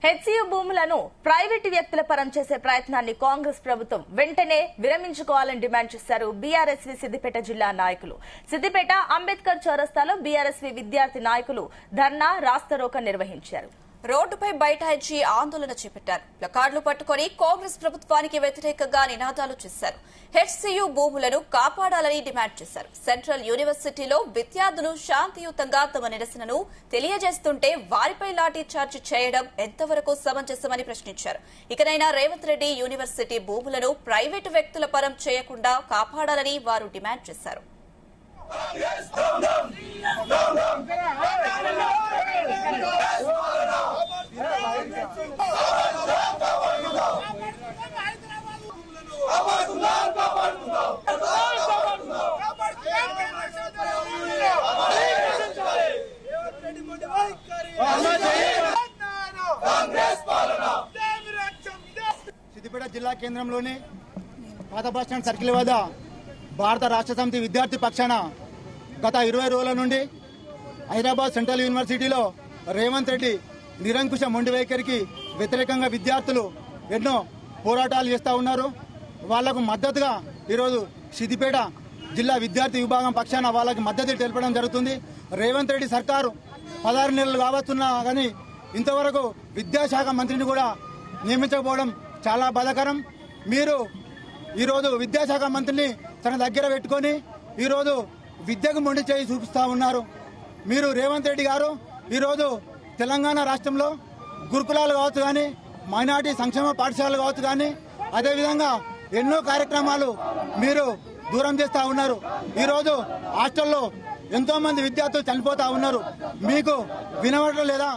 HCU భూములను private వ్యక్తుల పరం చేసే ప్రయత్నాన్ని కాంగ్రెస్ ప్రభుత్వం వెంటనే విరమించుకోవాలని డిమాండ్ చేశారు బీఆర్ఎస్వి సిద్దిపేట జిల్లా నాయకులు. సిద్దిపేట అంబేద్కర్ చౌరస్తాలో బీఆర్ఎస్వి విద్యార్థి నాయకులు ధర్నా రాస్తారోకో నిర్వహించారు. రోడ్డుపై బైఠాయించి ఆందోళన చేపట్టారు. ప్లకార్డులు పట్టుకుని కాంగ్రెస్ ప్రభుత్వానికి వ్యతిరేకంగా నినాదాలు చేశారు. హెచ్సియు భూములను కాపాడాలని డిమాండ్ చేశారు. సెంట్రల్ యూనివర్సిటీలో విద్యార్థులు శాంతియుతంగా తమ నిరసనను తెలియజేస్తుంటే వారిపై లాఠీ చార్జ్ చేయడం ఎంతవరకు సమంజసమని ప్రశ్నించారు. ఇకనైనా రేవంత్ రెడ్డి యూనివర్సిటీ భూములను ప్రైవేటు వ్యక్తుల పరం చేయకుండా కాపాడాలని వారు డిమాండ్ చేశారు. సిద్దిపేట జిల్లా కేంద్రంలోని పాత బస్టాండ్ సర్కిల్ వద్ద భారత రాష్ట్ర సమితి విద్యార్థి పక్షాన గత 20 రోజుల నుండి హైదరాబాద్ సెంట్రల్ యూనివర్సిటీలో రేవంత్ రెడ్డి నిరంకుశ మొండి వైఖరికి వ్యతిరేకంగా విద్యార్థులు ఎన్నో పోరాటాలు చేస్తూ ఉన్నారు. వాళ్లకు మద్దతుగా ఈరోజు సిద్దిపేట జిల్లా విద్యార్థి విభాగం పక్షాన వాళ్ళకి మద్దతు తెలపడం జరుగుతుంది. రేవంత్ రెడ్డి సర్కారు 16 నెలలు కావస్తున్నా కానీ ఇంతవరకు విద్యాశాఖ మంత్రిని కూడా నియమించకపోవడం చాలా బాధాకరం. మీరు ఈరోజు విద్యాశాఖ మంత్రిని తన దగ్గర పెట్టుకొని ఈరోజు విద్యకు మొండి చేయి చూపిస్తూ ఉన్నారు. మీరు రేవంత్ రెడ్డి గారు ఈరోజు తెలంగాణ రాష్ట్రంలో గురుకులాలు కావచ్చు కానీ మైనార్టీ సంక్షేమ పాఠశాలలు కావచ్చు కానీ అదేవిధంగా ఎన్నో కార్యక్రమాలు మీరు దూరం చేస్తూ ఉన్నారు. ఈరోజు హాస్టల్లో ఎంతో మంది విద్యార్థులు చనిపోతా ఉన్నారు. మీకు వినవడం లేదా?